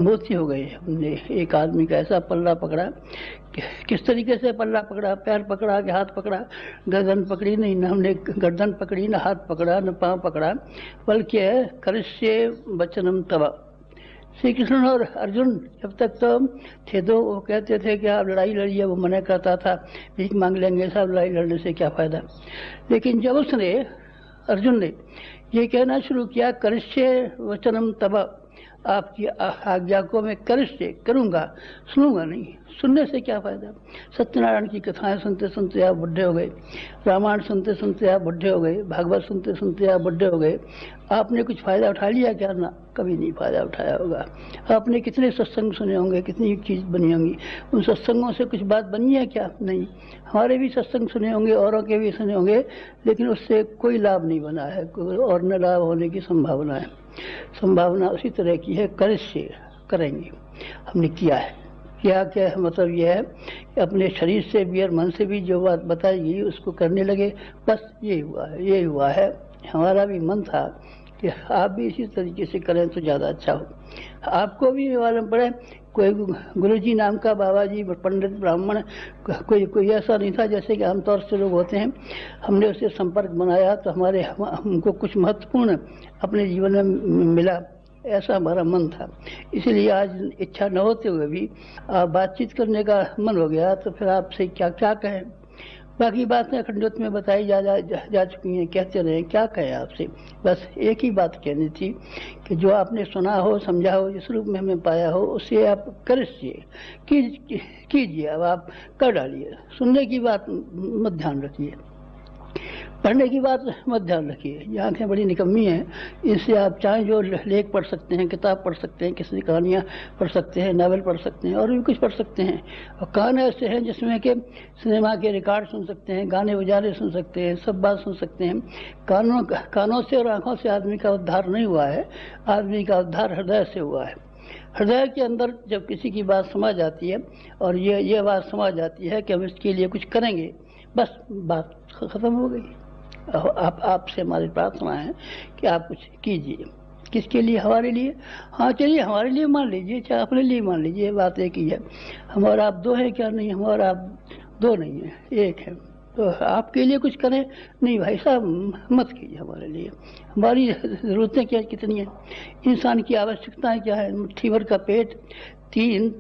बहुत सी हो गई। हमने एक आदमी का ऐसा पल्ला पकड़ा, किस तरीके से पल्ला पकड़ा, पैर पकड़ा कि हाथ पकड़ा, गर्दन पकड़ी नहीं, न हमने गर्दन पकड़ी, न हाथ पकड़ा, न पांव पकड़ा, बल्कि करिष्ये वचनम तव। श्री कृष्ण और अर्जुन जब तक तो थे तो वो कहते थे कि आप लड़ाई लड़िए, वो मना करता था, भीख मांग लेंगे, सब लड़ाई लड़ने से क्या फायदा। लेकिन जब उसने अर्जुन ने ये कहना शुरू किया, करिष्ये वचनम तव, आपकी आज्ञा को मैं करिष्ये करूँगा, सुनूंगा नहीं, सुनने से क्या फायदा। सत्यनारायण की कथाएं सुनते सुनते आप बुढ़े हो गए, रामायण सुनते सुनते आप बुढ़े हो गए, भागवत सुनते सुनते आप बुढ़े हो गए। आपने कुछ फायदा उठा लिया क्या? ना, कभी नहीं फायदा उठाया होगा। आपने कितने सत्संग सुने होंगे, कितनी चीज़ बनी होंगी, उन सत्संगों से कुछ बात बनी है क्या? नहीं। हमारे भी सत्संग सुने होंगे, औरों के भी सुने होंगे, लेकिन उससे कोई लाभ नहीं बना है, और न लाभ होने की संभावना है। संभावना उसी तरह की है, करिष्ये करेंगे। हमने किया है, क्या क्या मतलब यह है कि अपने शरीर से भी और मन से भी जो बात बताई गई उसको करने लगे, बस ये हुआ है, ये हुआ है। हमारा भी मन था कि आप भी इसी तरीके से करें तो ज़्यादा अच्छा हो। आपको भी मालूम पड़े, कोई गुरुजी नाम का, बाबा जी, पंडित, ब्राह्मण, कोई ऐसा नहीं था जैसे कि आमतौर से लोग होते हैं। हमने उससे संपर्क बनाया तो हमको कुछ महत्वपूर्ण अपने जीवन में मिला, ऐसा हमारा मन था। इसलिए आज इच्छा न होते हुए भी बातचीत करने का मन हो गया, तो फिर आपसे क्या क्या कहें। बाकी बातें अखंडोत में बताई जा चुकी हैं, कहते रहे, क्या कहें आपसे। बस एक ही बात कहनी थी कि जो आपने सुना हो, समझा हो, जिस रूप में हमें पाया हो, उसे आप करिष्ये कीजिए। अब आप कर डालिए। सुनने की बात मत ध्यान रखिए, पढ़ने की बात मत ध्यान रखिए। ये आंखें बड़ी निकम्मी हैं, इनसे आप चाहें जो लेख पढ़ सकते हैं, किताब पढ़ सकते हैं, किसी कहानियाँ पढ़ सकते हैं, नावल पढ़ सकते हैं, और भी कुछ पढ़ सकते हैं। और कान ऐसे हैं जिसमें कि सिनेमा के रिकॉर्ड सुन सकते हैं, गाने बजाने सुन सकते हैं, सब बात सुन सकते हैं। कानों से और आँखों से आदमी का उद्धार नहीं हुआ है, आदमी का उद्धार हृदय से हुआ है। हृदय के अंदर जब किसी की बात समझ आती है, और ये बात समझ आती है कि हम इसके लिए कुछ करेंगे, बस बात खत्म हो गई। आपसे हमारी प्रार्थना है कि आप कुछ कीजिए। किसके लिए? हमारे लिए। हाँ, चलिए हमारे लिए मान लीजिए, चाहे अपने लिए मान लीजिए, बात एक ही है। हम और आप दो हैं क्या? नहीं, हम और आप दो नहीं है, एक है। तो आपके लिए कुछ करें? नहीं भाई साहब, मत कीजिए हमारे लिए। हमारी ज़रूरतें क्या, कितनी हैं, इंसान की आवश्यकताएं क्या है? मुट्ठी भर का पेट, 3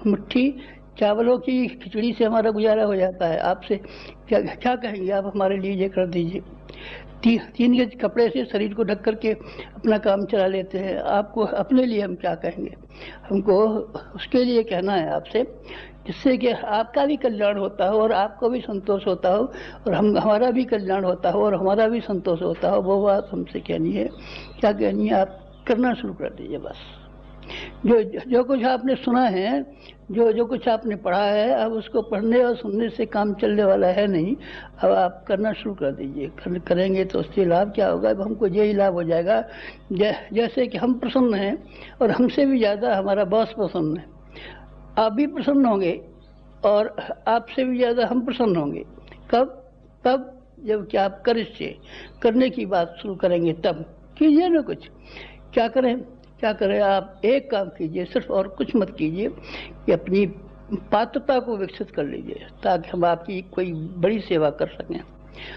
मुट्ठी चावलों की खिचड़ी से हमारा गुजारा हो जाता है। आपसे क्या क्या कहेंगे आप? हमारे लिए ये कर दीजिए। 3 गज कपड़े से शरीर को ढक करके अपना काम चला लेते हैं। आपको अपने लिए हम क्या कहेंगे? हमको उसके लिए कहना है आपसे जिससे कि आपका भी कल्याण होता हो और आपको भी संतोष होता हो, और हमारा भी कल्याण होता हो और हमारा भी संतोष होता हो। वो बात हमसे कहनी है। क्या कहनी है? आप करना शुरू कर दीजिए बस। जो कुछ आपने सुना है, जो कुछ आपने पढ़ा है, अब उसको पढ़ने और सुनने से काम चलने वाला है नहीं। अब आप करना शुरू कर दीजिए। करेंगे तो उससे लाभ क्या होगा? अब हमको यही लाभ हो जाएगा, जैसे कि हम प्रसन्न हैं और हमसे भी ज़्यादा हमारा बॉस प्रसन्न है। आप भी प्रसन्न होंगे और आपसे भी ज़्यादा हम प्रसन्न होंगे। कब? तब जब कि आप करिष्ये करने की बात शुरू करेंगे, तब कीजिए ना कुछ। क्या करें? क्या करें? आप एक काम कीजिए सिर्फ, और कुछ मत कीजिए, कि अपनी पात्रता को विकसित कर लीजिए ताकि हम आपकी कोई बड़ी सेवा कर सकें।